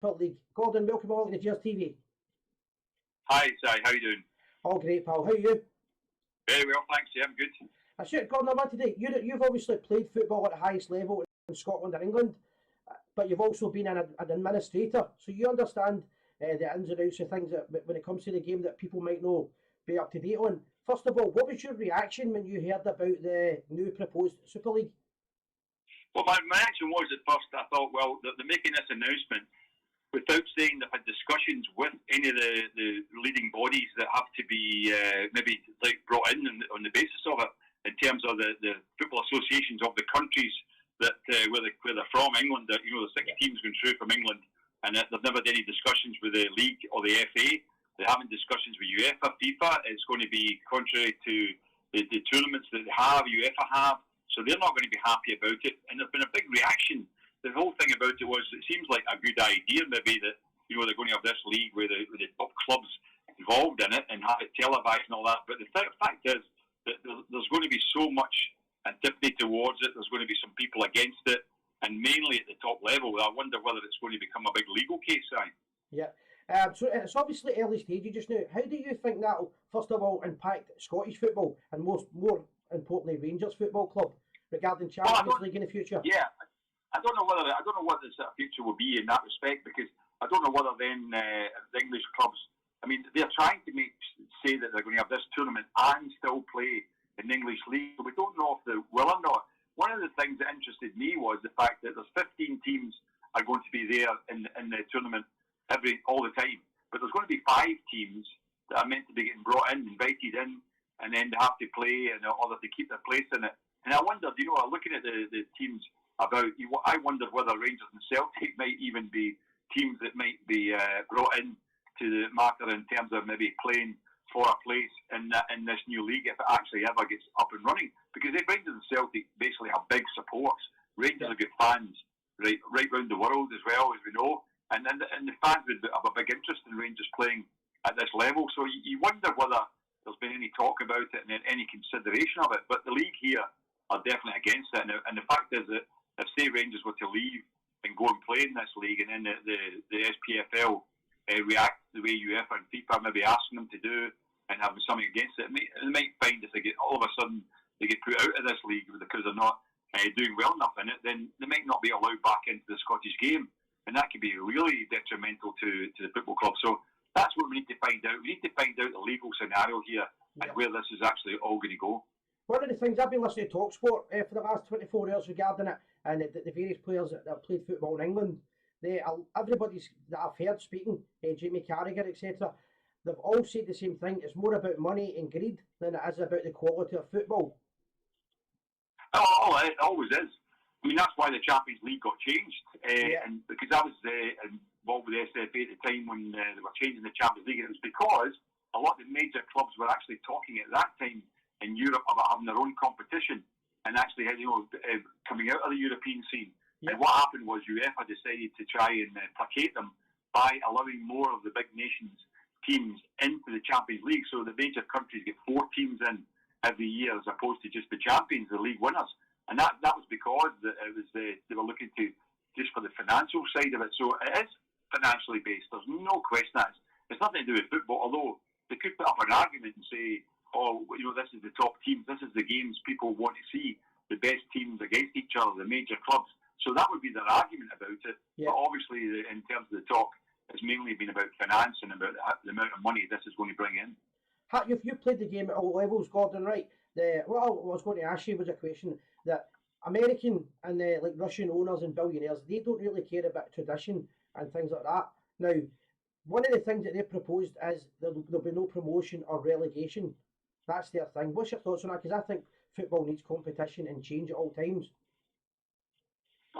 League. Gordon, welcome along to Gers TV. Hi, Si. How you doing? All great, pal. How are you? Very well, thanks. Yeah, I'm good. That's it, Gordon. I want today. You've obviously played football at the highest level in Scotland and England, but you've also been an administrator, so you understand the ins and outs of things that when it comes to the game that people might know be up to date on. First of all, what was your reaction when you heard about the new proposed Super League? Well, my reaction was at first, I thought, well, they're making this announcement without saying they've had discussions with any of the leading bodies that have to be maybe brought in on the basis of it, in terms of the football associations of the countries that where they're from. England, the six teams going through from England, and they've never had any discussions with the league or the FA. They're having discussions with UEFA, FIFA. It's going to be contrary to the tournaments that they have, UEFA have. So they're not going to be happy about it, and there's been a big reaction. The whole thing about it was, it seems like a good idea, maybe, that they're going to have this league with the top clubs involved in it and have it televised and all that. But the fact is that there's going to be so much antipathy towards it. There's going to be some people against it, and mainly at the top level. I wonder whether it's going to become a big legal case, right? Yeah. So it's obviously early stages just now. How do you think that'll, first of all, impact Scottish football and more importantly Rangers Football Club regarding Champions League in the future? Yeah, I don't know what the future will be in that respect, because I don't know whether then the English clubs. I mean, they're trying to say that they're going to have this tournament and still play in the English league. So we don't know if they will or not. One of the things that interested me was the fact that there's 15 teams are going to be there in the tournament all the time, but there's going to be 5 teams that are meant to be getting brought in, invited in, and then they have to play in order to keep their place in it. And I wondered, looking at the teams I wondered whether Rangers and Celtic might even be teams that might be brought in to the matter in terms of maybe playing for a place in this new league if it actually ever gets up and running. Because Rangers and Celtic basically have big supports. Rangers have got fans right around the world as well, as we know. And the fans would have a big interest in Rangers playing at this level. So you wonder whether there's been any talk about it and any consideration of it. But the league here are definitely against it. And the fact is that if, say, Rangers were to leave and go and play in this league, and then the SPFL react the way UEFA and FIFA maybe asking them to do and having something against it, they might find if they get all of a sudden they get put out of this league because they're not doing well enough in it, then they might not be allowed back into the Scottish game, and that could be really detrimental to the football club. So that's what we need to find out. We need to find out the legal scenario here and where this is actually all going to go. One of the things I've been listening to TalkSport for the last 24 hours regarding it, and the various players that have played football in England, everybody's that I've heard speaking, Jamie Carragher, etc., they've all said the same thing. It's more about money and greed than it is about the quality of football. Oh, it always is. I mean, that's why the Champions League got changed. And because I was involved with the SFA at the time when they were changing the Champions League, and it was because a lot of the major clubs were actually talking at that time in Europe about having their own competition and actually coming out of the European scene. Yeah. And what happened was UEFA decided to try and placate them by allowing more of the big nations teams into the Champions League. So the major countries get 4 teams in every year as opposed to just the champions, the league winners. And that was because they were looking to just for the financial side of it. So it is financially based. There's no question that it's nothing to do with football, although they could put up an argument and say, this is the top teams, this is the games people want to see, the best teams against each other, the major clubs. So that would be their argument about it. Yeah. But obviously, in terms of the talk, it's mainly been about finance and about the amount of money this is going to bring in. You've played the game at all levels, Gordon, right? What I was going to ask you was a question that American and like Russian owners and billionaires, they don't really care about tradition and things like that. Now, one of the things that they proposed is there'll be no promotion or relegation. That's their thing. What's your thoughts on that? Because I think football needs competition and change at all times.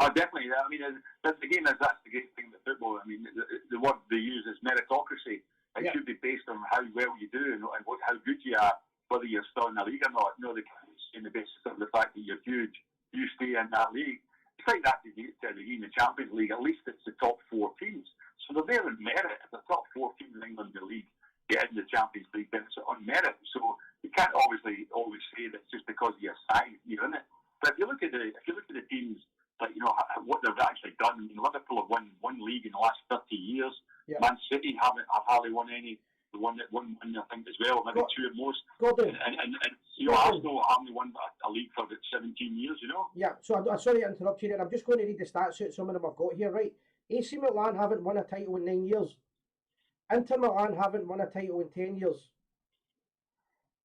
Oh, definitely. I mean, that's the great thing with football. I mean, the word they use is meritocracy. It should be based on how well you do and how good you are, whether you're still in the league or not. No, they can't stay on the basis of the fact that you're huge. You stay in that league. It's like that to a degree in the Champions League. At least it's the top 4 teams. So they're there on merit. If the top 4 teams in England in the league get in the Champions League, then it's on merit. So you can't obviously always say that it's just because of your size you're in it. But if you look at the teams, like what they've actually done. I mean, Liverpool have won one league in the last 30 years. Yeah. Man City have hardly won any. The one that won, I think, as well, maybe two at most. Gordon. And Arsenal haven't won a league for about 17 years, Yeah, so I'm sorry to interrupt you there. I'm just going to read the stats out. Some of them I've got here, right? AC Milan haven't won a title in 9 years. Inter Milan haven't won a title in 10 years.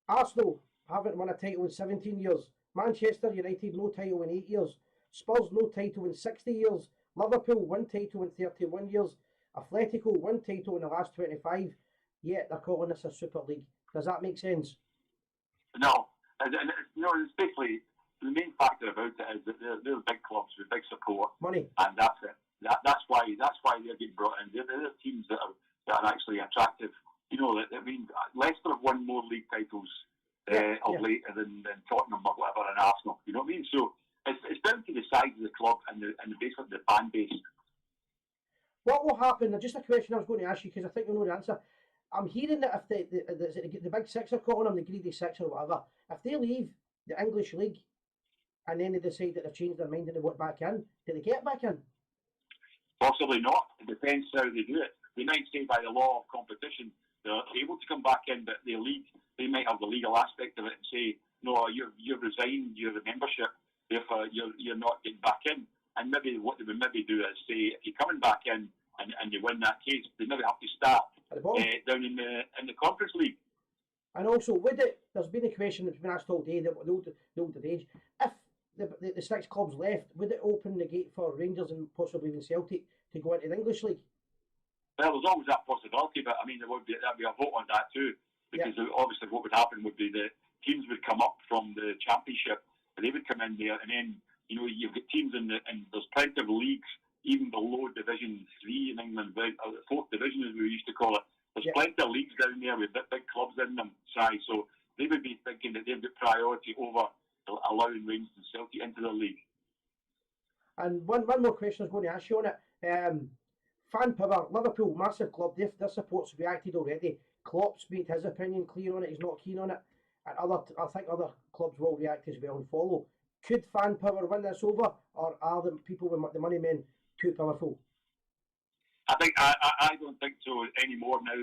Arsenal haven't won a title in 17 years. Manchester United, no title in 8 years. Spurs, no title in 60 years. Liverpool, one title in 31 years. Atletico, one title in the last 25. Yet they're calling this a Super League. Does that make sense? No. It's basically, the main factor about it is that they're big clubs with big support. Money. And that's it. That's why they're getting brought in. They're teams that are actually attractive. Leicester have won more league titles of late than Tottenham or whatever, and Arsenal. You know what I mean? So it's down to the size of the club and basically the fan base. What will happen? Just a question I was going to ask you because I think you know the answer. I'm hearing that if the big six are calling them the greedy six or whatever, if they leave the English league and then they decide that they've changed their mind and they want back in, do they get back in? Possibly not. It depends how they do it. They might say by the law of competition they're able to come back in, but they might have the legal aspect of it and say, no, you've resigned your membership, therefore you're not getting back in. And maybe what they would maybe do is say, if you're coming back in and you win that case, they maybe have to start down in the Conference League. And also, there's been a question that's been asked all day, the older age, if the six clubs left, would it open the gate for Rangers and possibly even Celtic to go into the English League? Well, there's always that possibility, but I mean, there'd be a vote on that too, because obviously what would happen would be the teams would come up from the Championship, and they would come in there, and then you've got teams and there's plenty of leagues even below Division 3 in England, the fourth division as we used to call it. There's plenty of leagues down there with big clubs in them, so they would be thinking that they've got priority over allowing Rangers and Celtic into the league. And one more question I was going to ask you on it. Fan power, Liverpool, massive club, their support's reacted already. Klopp's made his opinion clear on it, he's not keen on it. And I think other clubs will react as well and follow. Could fan power win this over, or are the people with the money men too powerful? I don't think so anymore now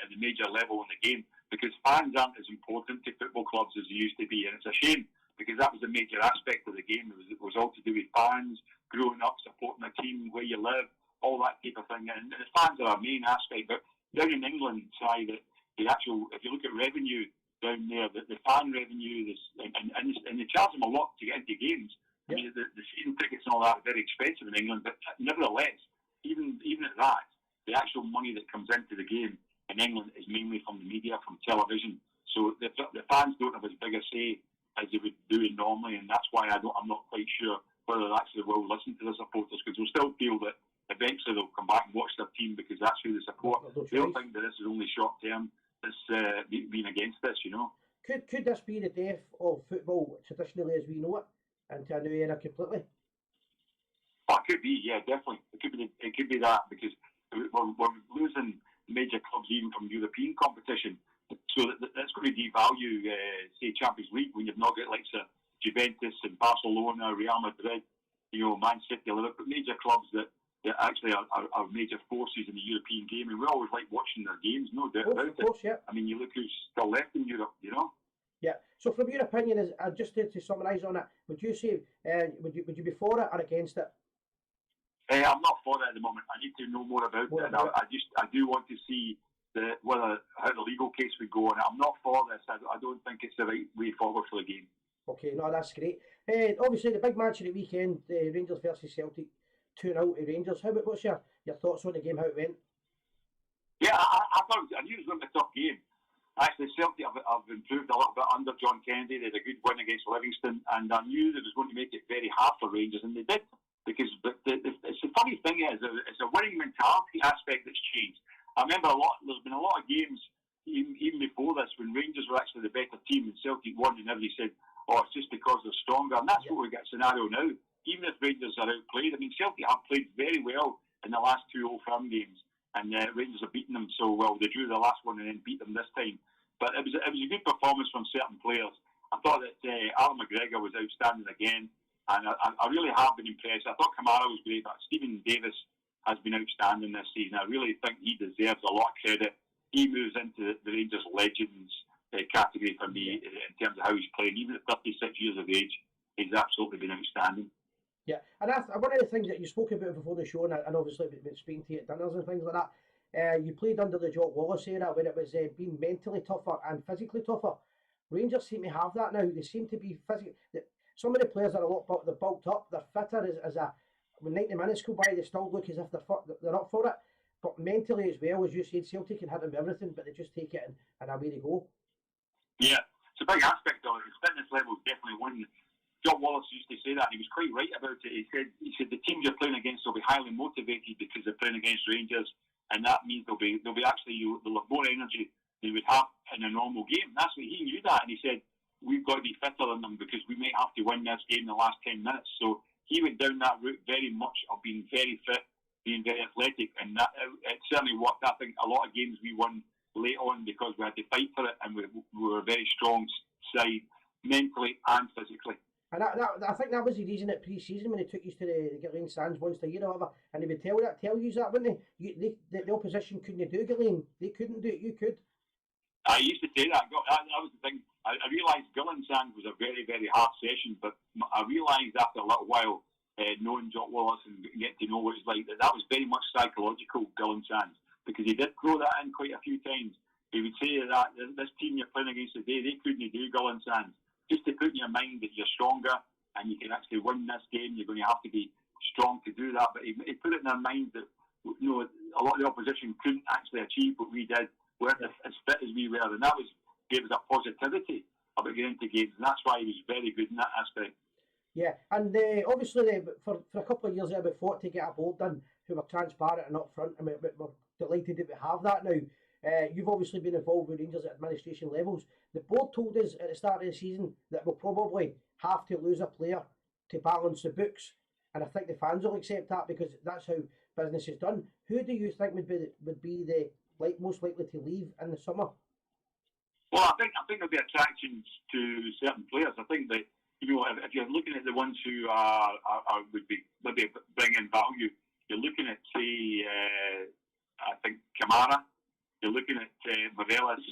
at the major level in the game, because fans aren't as important to football clubs as they used to be, and it's a shame because that was a major aspect of the game. It was all to do with fans growing up, supporting a team where you live, all that type of thing, and the fans are our main aspect. But down in England, the actual, if you look at revenue down there, the fan revenue, and they charge them a lot to get into games. I mean, the season tickets and all that are very expensive in England, but nevertheless, even at that, the actual money that comes into the game in England is mainly from the media, from television. So the fans don't have as big a say as they would do normally, and that's why I'm not quite sure whether they actually will listen to the supporters, because they'll still feel that eventually they'll come back and watch their team because that's who they support. They'll think that this is only short term. This being against this, Could this be the death of football traditionally as we know it into a new era completely? Oh, it could be, yeah, definitely. It could be that, because we're losing major clubs even from European competition. So that's going to devalue, say, Champions League when you've not got like Juventus and Barcelona, Real Madrid, Man City, Liverpool, major clubs that actually are major forces in the European game, and we always like watching their games, no doubt about it. Yeah. I mean, you look who's still left in Europe, Yeah. So, from your opinion, is just to summarise on it, would you say would you be for it or against it? I'm not for it at the moment. I need to know more about it. I do want to see how the legal case would go on it. I'm not for this. I don't think it's the right way forward for the game. Okay, no, that's great. Obviously, the big match of the weekend, Rangers versus Celtic, 2-0 to Rangers. What's your thoughts on the game, how it went? Yeah, I knew it was going to be a tough game. Actually, Celtic have improved a little bit under John Kennedy. They had a good win against Livingston, and I knew that it was going to make it very hard for Rangers, and they did. Because it's the funny thing is, it's a winning mentality aspect that's changed. I remember there's been a lot of games, even before this, when Rangers were actually the better team and Celtic won, and everybody said, oh, it's just because they're stronger. And that's what we get a scenario now. Even if Rangers are outplayed, I mean, Celtic have played very well in the last two Old Firm games, and Rangers have beaten them so well. They drew the last one and then beat them this time. But it was a good performance from certain players. I thought that Alan McGregor was outstanding again, and I really have been impressed. I thought Kamara was great, but Stephen Davis has been outstanding this season. I really think he deserves a lot of credit. He moves into the Rangers legends category for me in terms of how he's playing. Even at 36 years of age, he's absolutely been outstanding. Yeah, and that's one of the things that you spoke about before the show, and obviously about speaking to you at dinners and things like that. You played under the Jock Wallace era where it was being mentally tougher and physically tougher. Rangers seem to have that now. They seem to be physically. Some of the players are a lot they're bulked up. They're fitter as a. When 90 minutes go by, they still look as if they're up for it. But mentally as well, as you said, Celtic can hit them with everything, but they just take it and away they go. Yeah, it's a big aspect of it. His fitness level is definitely one. John Wallace used to say that, and he was quite right about it. He said the teams you're playing against will be highly motivated because they're playing against Rangers, and that means they'll have more energy than they would have in a normal game. That's what he knew that, and he said we've got to be fitter than them because we might have to win this game in the last 10 minutes. So he went down that route very much of being very fit, being very athletic, and that it certainly worked. I think a lot of games we won late on because we had to fight for it, and we were a very strong side mentally and physically. And I think that was the reason at pre-season when they took you to the Gilleen Sands once a year or whatever, and they would tell you that, wouldn't they? The opposition couldn't do Gilleen. They couldn't do it. You could. I used to say that. That was the thing. I realised Gilleen Sands was a very, very hard session, but I realised after a little while, knowing Jock Wallace and getting to know what it's like, that was very much psychological, Gilleen Sands, because he did throw that in quite a few times. He would say that this team you're playing against today, they couldn't do Gilleen Sands. Just to put in your mind that you're stronger and you can actually win this game, you're going to have to be strong to do that. But he put it in their mind that a lot of the opposition couldn't actually achieve what we did, weren't as fit as we were, and that gave us a positivity about getting into games, and that's why he was very good in that aspect. Yeah, and obviously for a couple of years there we fought to get a board done who were transparent and upfront, and we're delighted that we have that now. You've obviously been involved with Rangers at administration levels. The board told us at the start of the season that we'll probably have to lose a player to balance the books, and I think the fans will accept that because that's how business is done. Who do you think would be the most likely to leave in the summer? Well, I think there'll be attractions to certain players. I think that if you're looking at the ones who would be maybe bringing value, you're looking at say I think Kamara. You're looking at Morelos,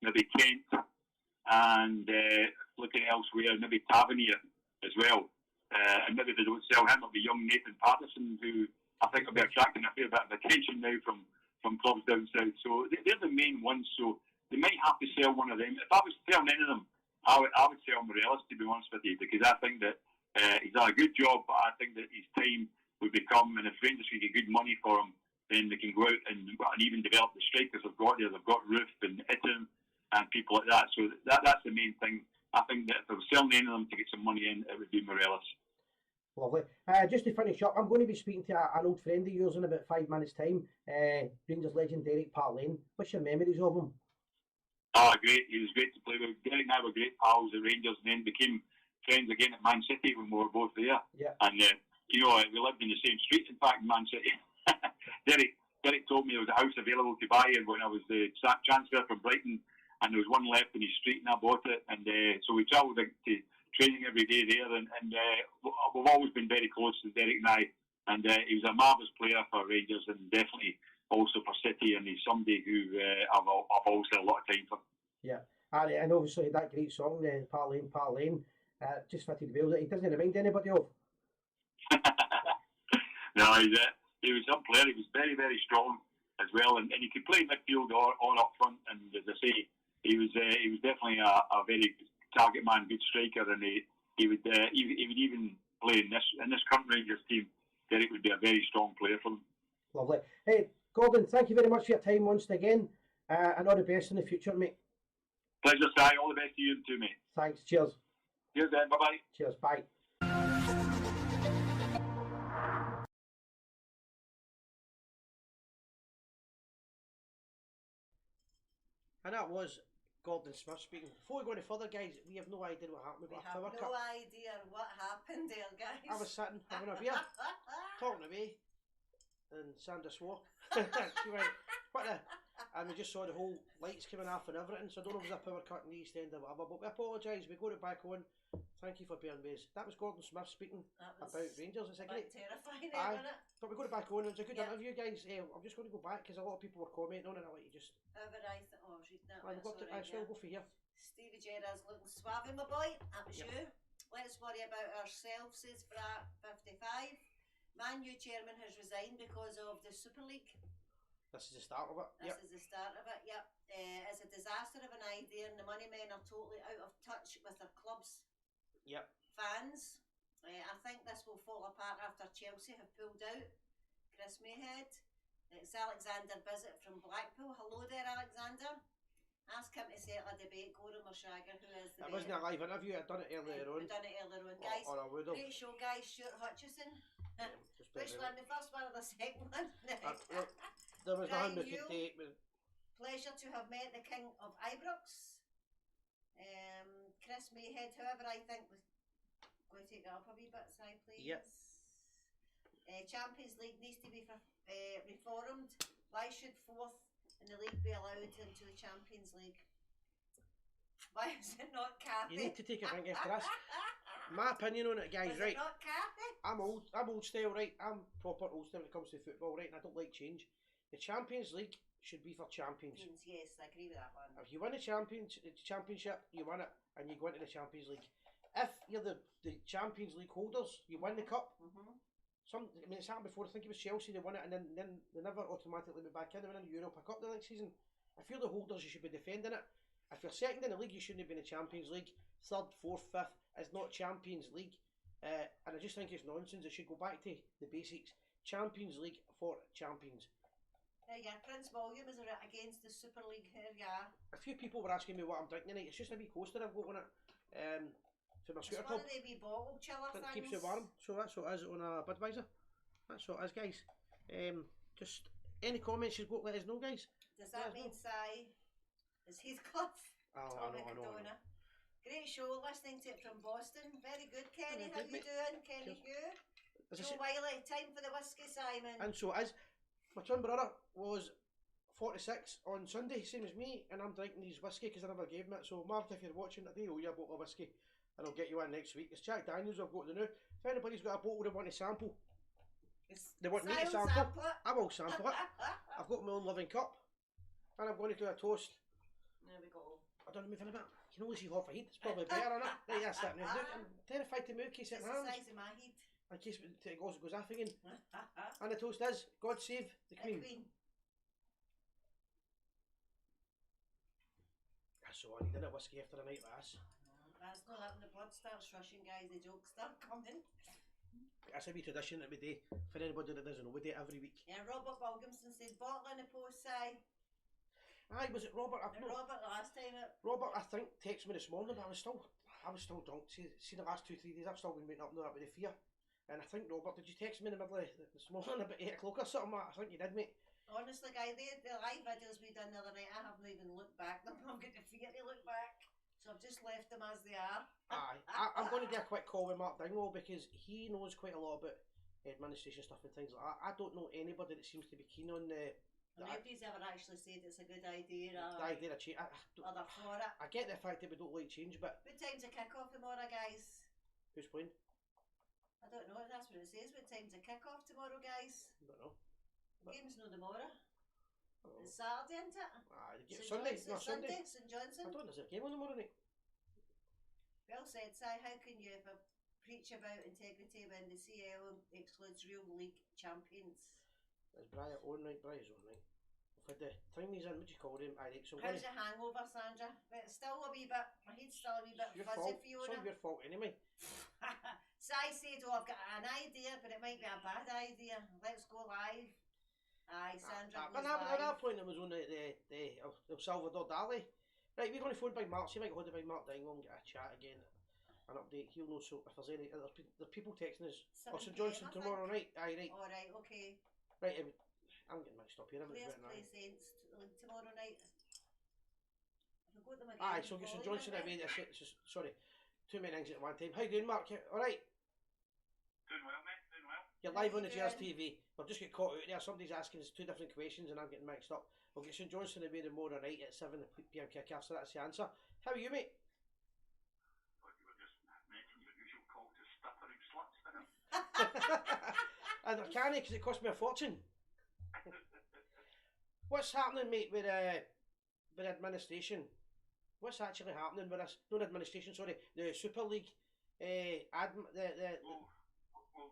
maybe Kent, and looking elsewhere, maybe Tavernier as well. And maybe they don't sell him, it'll be young Nathan Patterson, who I think will be attracting a fair bit of attention now from clubs down south. So they're the main ones. So they might have to sell one of them. If I was selling any of them, I would sell Morelos, to be honest with you, because I think that he's done a good job, but I think that his time would become, and if Rangers can get good money for him, then they can go out and even develop the strikers they've got there. They've got Roof and Itten and people like that. So that's the main thing. I think that if they were selling any of them to get some money in, it would be Morelos. Lovely. Just to finish up, I'm going to be speaking to an old friend of yours in about 5 minutes' time. Rangers legend Derek Parlane. What's your memories of him? Oh, great. He was great to play with. Derek and I were great pals at Rangers and then became friends again at Man City when we were both there. Yeah. And, we lived in the same street, in fact, in Man City. Derek told me there was a house available to buy when I was transferred from Brighton, and there was one left in his street, and I bought it. And so we travelled to training every day there, and we've always been very close to Derek and I. And he was a marvellous player for Rangers, and definitely also for City, and he's somebody who I've always had a lot of time for. Yeah, and obviously that great song, Parlane, just fitted well that he doesn't remind anybody of. No, he was some player. He was very, very strong as well, and he could play midfield or up front. And as I say, he was definitely a very target man, good striker, and he would even play in this current Rangers team. Derek would be a very strong player for them. Lovely. Hey, Gordon, thank you very much for your time once again, and all the best in the future, mate. Pleasure, Si. All the best to you too, mate. Thanks. Cheers. Cheers, then. Bye-bye. Cheers. Bye. And that was Gordon Smith speaking. Before we go any further, guys, we have no idea what happened with our power cut. We have no idea what happened there, guys. I was sitting having a beer, talking away, and Sandra swore. She went, what the? And we just saw the whole lights coming off and everything, so I don't know if it was a power cut in the East End or whatever, but we apologise, we got it back on. Thank you for bearing with us. That was Gordon Smith speaking That was about Rangers. It's a great. terrifying, Aye. wasn't it? But we got it back on. It was a good Yeah. interview, guys. I'm just going to go back because a lot of people were commenting on it. I'll let you just. I was reading that. I'll still go for here. Stevie Gerrard's looking suave, my boy. That was Yep. you. Let's worry about ourselves, says Brat 55. Man U chairman has resigned because of the Super League. This is the start of it. This is the start of it, yep. It's a disaster of an idea, and the money men are totally out of touch with their clubs. Yep. Fans. I think this will fall apart after Chelsea have pulled out. Chris Mayhead. It's Alexander Bissett from Blackpool. Hello there, Alexander. Ask him to settle a debate, Gorham or Shagger, who is the It wasn't a live interview. I'd done it earlier on. We've done it earlier on, guys. Or I would have. Great show, guys. Stuart Hutchison. Just Which one? The first one or the second one? look, there was Brian nothing we could Yule. take. Pleasure to have met the King of Ibrox. Chris Mayhead, however, I think we're going to take that up a wee bit, Si, please. Yep. Champions League needs to be reformed. Why should fourth in the league be allowed into the Champions League? Why is it not Kathy? You need to take a drink after this. My opinion on it, guys, Was right? it not Kathy? I'm old style, right? I'm proper old style when it comes to football, right? And I don't like change. The Champions League should be for champions. Yes, I agree with that one. If you win the championship, you win it, and you go into the Champions League. If you're the Champions League holders, you win the cup. I mean, it's happened before. I think it was Chelsea. They won it, and then they never automatically went back in. They win the Europa Cup the next season. If you're the holders, you should be defending it. If you're second in the league, you shouldn't have been in the Champions League. Third, fourth, fifth is not Champions League, and I just think it's nonsense. It should go back to the basics. Champions League for champions. There you go. Prince William is against the Super League. Here you are. A few people were asking me what I'm drinking tonight. It's just a wee coaster I've got on it. For my It's scooter one club. of the wee bottle chiller It things. keeps you warm. So that's what it is on a Budweiser. That's what it is, guys. Just any comments you've got, let us know, guys. Does that mean Si is Heathcliff? I know. Great show, listening to it from Boston. Very good, Kenny. Very How good, you mate. doing, Kenny Hugh? As I Joe said, Wiley, time for the whiskey, Simon. and so it is. My twin brother was 46 on Sunday, same as me, and I'm drinking his whiskey because I never gave him it. So, Mark, if you're watching, I do owe you a bottle of whiskey, and I'll get you one next week. It's Jack Daniels I've got the new. If anybody's got a bottle they want to sample, they want me to sample, I will sample it. I've got my own living cup, and I'm going to do a toast. There we go. I don't know, moving a bit. You can only see half a heat. It's probably better, isn't it? Right, that's it. I'm terrified to move in case it It's the hands. size of my head. In case it goes off again. And the toast is, God save the The Queen. Queen. That's all I need, a whiskey after a night like this. That's not that when the blood starts rushing, guys, the jokes start coming. That's a wee tradition that we do. For anybody that doesn't know, we do it every week. Yeah, Robert Williamson said bottle in the post, Si. Aye, was it Robert? Robert last time Robert, I think, texted me this morning, but I was still drunk. See the last 2-3 days, I've still been waking up now with the fear. And I think, Robert, did you text me in the middle of this morning about 8 o'clock or something? I think you did, mate. Honestly, guys, the live videos we done the other night, I haven't even looked back. I've got the fear to look back. So I've just left them as they are. Aye, I'm going to do a quick call with Mark Dingwall because he knows quite a lot about administration stuff and things like that. I don't know anybody that seems to be keen on the Nobody's ever actually said it's a good idea or idea of change. they're for it. I get the fact that we don't like change, but What time's the kick-off tomorrow, guys? who's playing? I don't know, that's what it says. What time's the kick-off tomorrow, guys? I don't know. The game's no tomorrow. Oh. It's Saturday, isn't it? Yeah, Sunday. No, Sunday. St I Johnson. don't know, there's a game on tomorrow night. Well said, Si. How can you ever preach about integrity when the CL excludes real league champions? It's Brian on night, Brian's on night. I've had the thingies in, what do you call them? Aye, right, so How's your hangover, Sandra? But it's still a wee bit, my head's still a wee bit your fuzzy, fault. It's Fiona. all your fault anyway. Si said, oh, I've got an idea, but it might be a bad idea. Let's go live. Aye, Sandra goes At live. that point it was on the El Salvador Dali. Right, we're going to phone by Mark, see if I can hold it by Mark Dingwall and get a chat again. An update, he'll know so if there's any other people texting us. Or 7 St Johnson PM, I tomorrow think. night. Aye, right. Alright, okay. Right, I'm getting mixed up here. Players play Saints tomorrow night. If I go to them again. Aye, so get St Johnson away. Sorry, too many things at one time. How you doing, Mark? Alright. Doing well, mate. Doing well. You're live on the Gers TV. We've just got caught out there. Somebody's asking us 2 different questions and I'm getting mixed up. We'll get St Johnson away tomorrow night at 7 PM kick-off, so that's the answer. How are you, mate? What you were just mentioning And I can't because it cost me a fortune. What's happening, mate, with administration? What's actually happening with us? Not administration, sorry, the Super League. Well,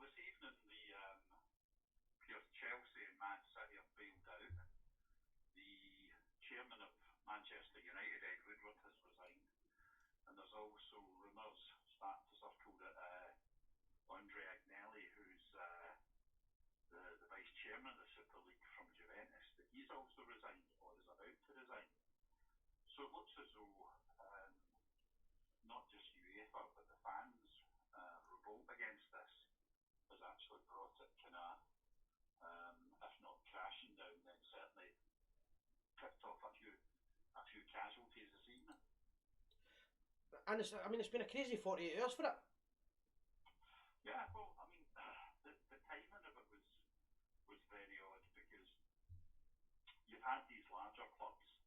this evening because Chelsea and Man City have bailed out, the chairman of Manchester United, Ed Woodward, has resigned, and there's also rumours starting to circle that Andre Agnelli, who's the vice chairman of the Super League from Juventus, that he's also resigned or is about to resign. So it looks as though not just UEFA but the fans revolt against this has actually brought it kind of, if not crashing down, then certainly picked off a few casualties this evening. And it's been a crazy 48 hours for it. Yeah, well, I mean, the timing of it was very odd because you've had these larger clubs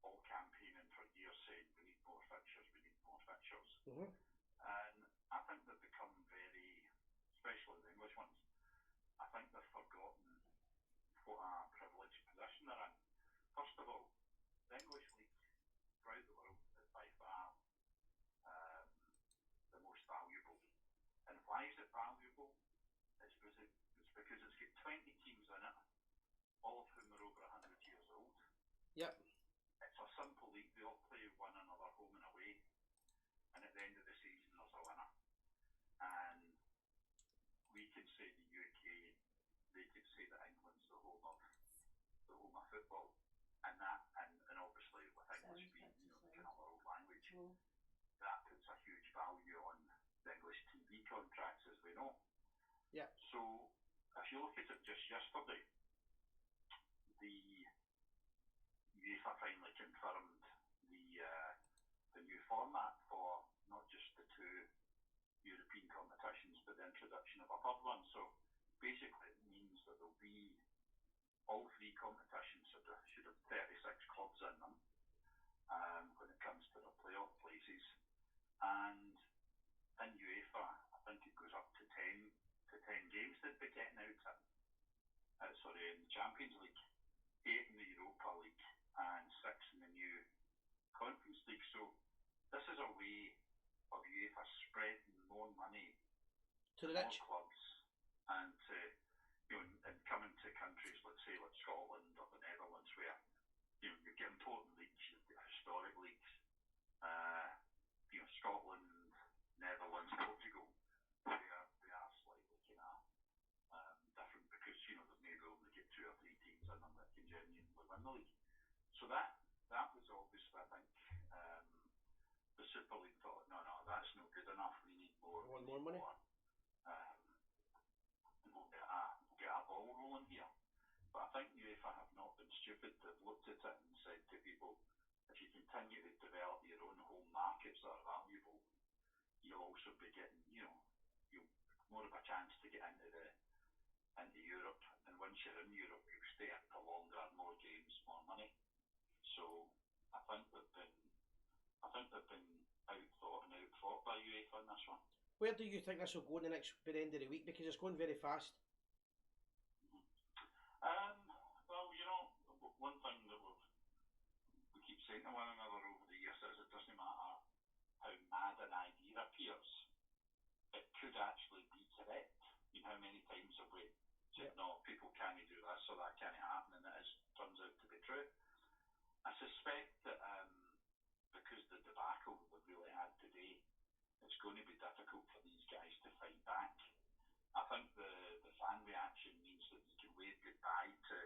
all campaigning for years saying we need more fixtures. Mm-hmm. And I think they've become very, especially the English ones, I think they've forgotten what a privileged position they're in. First of all, the English League throughout the world is by far the most valuable. And why is it valuable? It's because it's got 20 teams in it, all of whom are over 100 years old. Yep. It's a simple league. They all play one another home and away. And at the end of the season, there's a winner. And we could say the UK, they could say that England's the home of football. And obviously with English being, kind of world language, that puts a huge value on the English TV contracts, as we know. Yeah. So if you look at it just yesterday, the UEFA finally confirmed the new format for not just the two European competitions, but the introduction of a third one. So basically, it means that there'll be all three competitions should have 36 clubs in them when it comes to the playoff places, and in UEFA, I think it goes up to 10 games they'd be getting out in. In the Champions League, 8 in the Europa League, and 6 in the new Conference League. So this is a way of UEFA spreading more money to the more rich clubs and to and coming to countries, let's say like Scotland or the Netherlands, where you've got important leagues, you've got historic leagues. Scotland, Netherlands, Portugal, they are slightly kind of different because they've maybe only get 2 or 3 teams in them that can genuinely win the league. So that was obviously, I think, the Super League thought, no, that's not good enough. We need more. We want more money. We'll get a ball rolling here. But I think UEFA have not been stupid. They've looked at it and said to people, if you continue to develop your own home markets that are valuable, you'll also be getting, you'll more of a chance to get into Europe. And once you're in Europe, you'll stay in for longer, more games, more money. So I think they've been outthought and outfought by UEFA on this one. Where do you think this will go in the next bit end of the week? Because it's going very fast. Well, one thing that we keep saying to one another over the years is it doesn't matter how mad an idea appears, it could actually be correct. How many times have we said, no, people can't do this or that can't happen, and it turns out to be true. I suspect that because the debacle that we've really had today, it's going to be difficult for these guys to fight back. I think the fan reaction means that you can wave goodbye to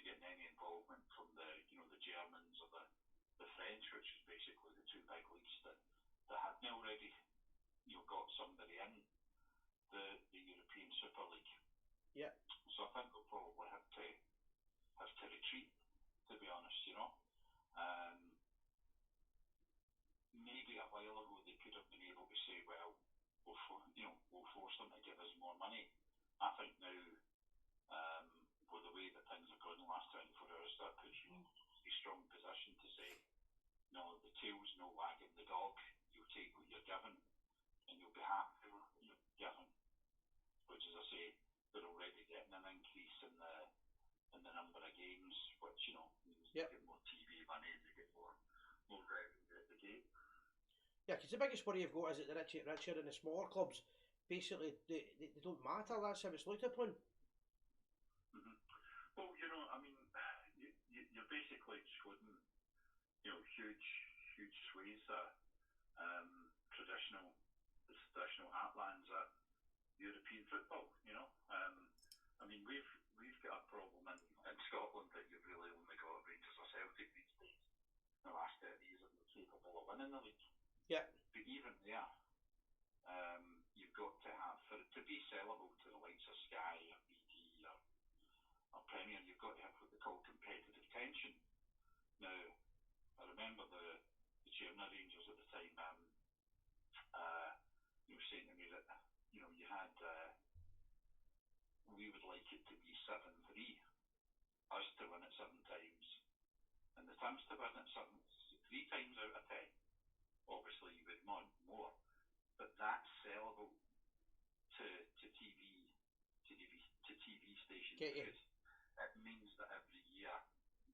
getting any involvement from the Germans or the French, which is basically the 2 big leagues that hadn't already got somebody in the European Super League. Yeah. So I think they'll probably have to retreat, to be honest. Maybe a while ago they could have been able to say, well, we'll force them to give us more money. I think now, with the way that things have gone in the last 24 hours, that puts you in a strong position to say, no, the tail's no wagging the dog. You'll take what you're given, and you'll be happy with getting an increase in the number of games, which means Yep. they get more TV money, they get more revenue at the gate. Yeah, because the biggest worry you've got is that the richer and the smaller clubs, basically, they don't matter. That's how it's looked upon. Mm-hmm. Well, you're basically excluding, huge swathes of traditional heartlands of European football. We've got a problem in Scotland that you've really only got Rangers or Celtic these days. In the last 30 years, that were capable of winning the league. Yeah. But even there, you've got to have, for it to be sellable to the likes of Sky or BT or Premier, you've got to have what they call competitive tension. Now, I remember the chairman of Rangers at the time, saying to me that you had we would like it to be 7-3, us to win it 7 times, and the Tims to win it 3 times out of 10. Obviously, you would want more, but that's sellable to TV stations because it means that every year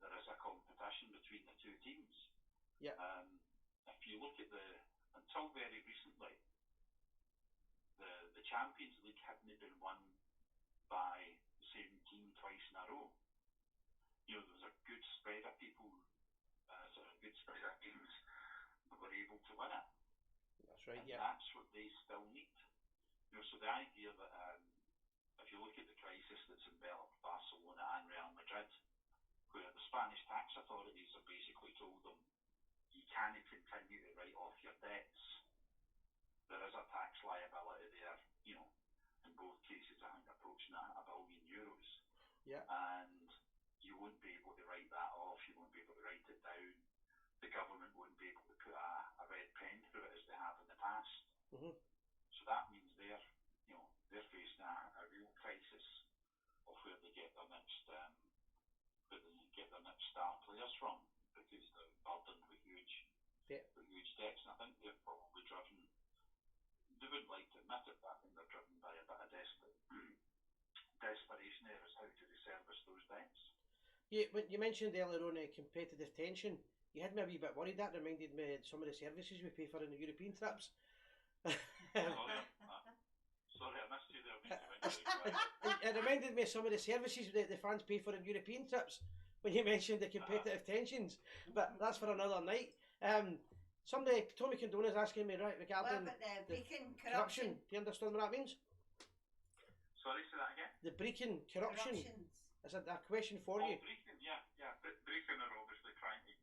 there is a competition between the two teams. Yeah. If you look at until very recently, the Champions League hadn't been won by the same team twice in a row. There was a good spread of people, a good spread of teams that were able to win it. That's right. And yeah. That's what they still need. So the idea that if you look at the crisis that's enveloped Barcelona and Real Madrid, where the Spanish tax authorities have basically told them you can't continue to write off your debts. There is a tax liability there, in both cases I think approaching €1 billion. Yeah. And you won't be able to write that off, you won't be able to write it down. The government won't be able to put a red pen through it as they have in the past. Mm-hmm. So that means they're facing a real crisis of where they get their next star players from, because they're burdened with huge debts, and I think they're probably driven. They wouldn't like to admit it, but I think they're driven by a bit of desperation there as how to service those debts. Yeah, when you mentioned earlier on competitive tension, you had me a wee bit worried. That reminded me of some of the services we pay for in the European trips. Sorry, I missed you there. It reminded me of some of the services that the fans pay for in European trips when you mentioned the competitive tensions. But that's for another night. Somebody, Tommy Condona, is asking me regarding the Brecon corruption. Do you understand what that means? Sorry, say that again. The Brecon corruption. Is that a question for you? Brecon, yeah. Brecon are obviously trying to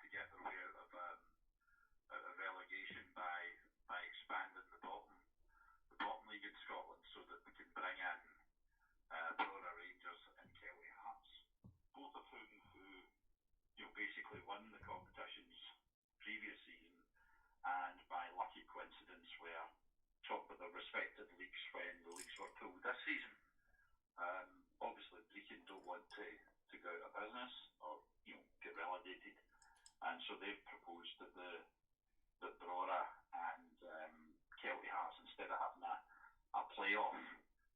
get their way out of relegation by expanding the bottom league in Scotland so that they can bring in Brora Rangers and Kelly Hearts, both of whom basically won the competitions previous season, and by lucky coincidence were top of their respective leagues when the leagues were pulled this season. Obviously, Brecon don't want to go out of business or get relegated, and so they've proposed that that Brora and Kelty Hearts, instead of having a playoff,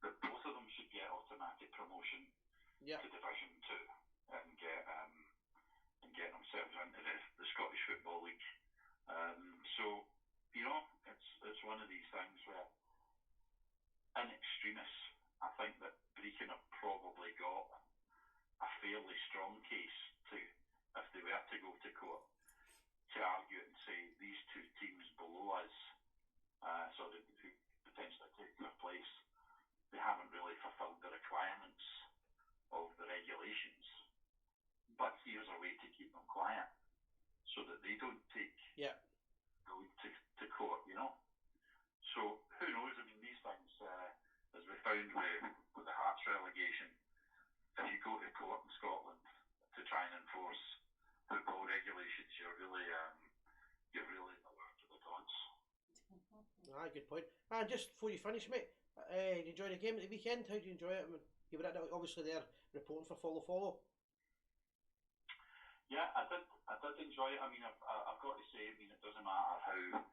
that both of them should get automatic promotion to Division 2 and get themselves into the Scottish Football League. So it's one of these things where, in extremis, I think that Brecon have probably got a fairly strong case if they were to go to court, to argue and say these two teams below us, who potentially take their place, they haven't really fulfilled the requirements of the regulations. But here's a way to keep them quiet, so that they don't take the league to court, So who knows? I mean, these things, as we found with the Hearts relegation, if you go to court in Scotland to try and enforce football regulations, you're really alert to the gods. Good point. And just before you finish, mate, you enjoy the game at the weekend? How did you enjoy it? I mean, you were obviously there reporting for Follow. Yeah, I did enjoy it. I mean, I've got to say, it doesn't matter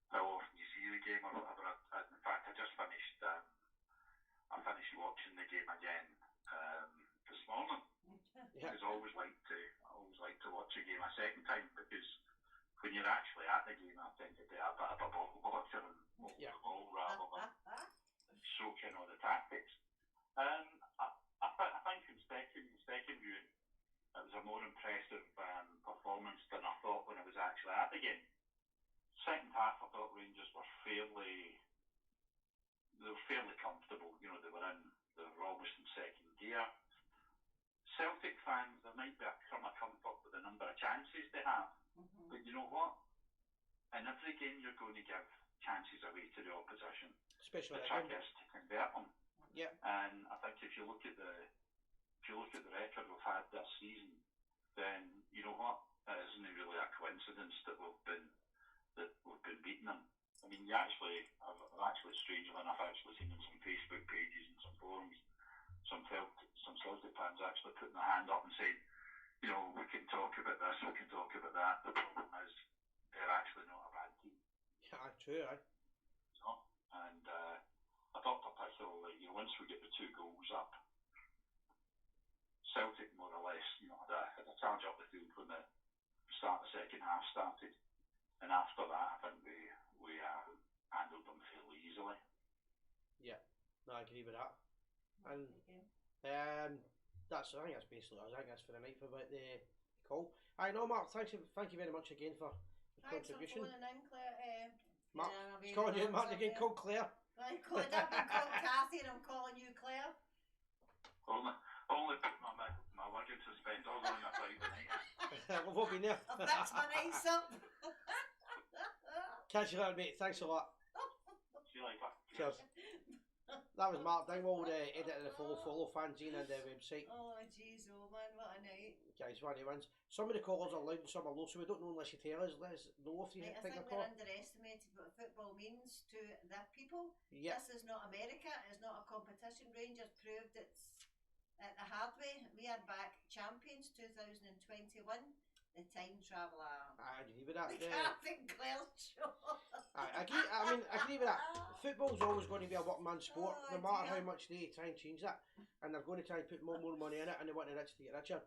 how often you see the game or whatever. In fact, I just finished I finished watching the game again this morning. Yeah. Because I always like to watch a game a second time, because when you're actually at the game, I tend to be a bit of a ball watcher and hold the ball rather than soak in all the tactics. I think in second viewing, it was a more impressive performance than I thought when I was actually at the game. Second half, I thought Rangers were fairly comfortable. You know, they were almost in second gear. Celtic fans, there might be a crumb of comfort with the number of chances they have, but you know what? In every game, you're going to give chances away to the opposition. Especially the trick is to convert them. Yeah. And I think if you look at the record we've had this season, then you know what? It isn't really a coincidence that we've been beating them. I mean, I've actually, strangely enough, actually seen in some Facebook pages and some forums, some Celtic fans actually putting their hand up and saying, you know, we can talk about this, we can talk about that. The problem is they're actually not a bad team. Yeah, true, aye. You know? And I thought particularly, you know, once we get the 2 goals up, Celtic more or less, you know, had a charge up the field when the start of the second half started, and after that, I think we handled them fairly easily. Yeah, no, I agree with that. And I think that's basically us. I think that's for the night for about the call. I know, Mark. Thank you very much again for the contribution. Thanks for phoning in, Claire. Mark, it's calling you Mark again. Called Claire. Right, Claire. I've been called Cathy, and I'm calling you Claire. Only put my wig in suspenders on a Friday night. We've all been there. I've fixed my nice up. Catch you later, mate. Thanks a lot. See you later. Cheers. That was Mark Dingwall, the editor of the Follow fanzine and the website. Oh, jeez, oh man, what a night. Guys, one of the wins. Some of the callers are loud and some are low, so we don't know unless you tell us. Let us know if you I think think they're we're underestimated what football means to the people. Yeah. This is not America, it's not a competition. Rangers proved it's the hard way. We are back champions 2021. The time traveller. I agree with that. The Captain Claire's show. I agree with that. Football's always going to be a workman's sport, no matter how much they try and change that. And they're going to try and put more money in it, and they want the rich to get richer. But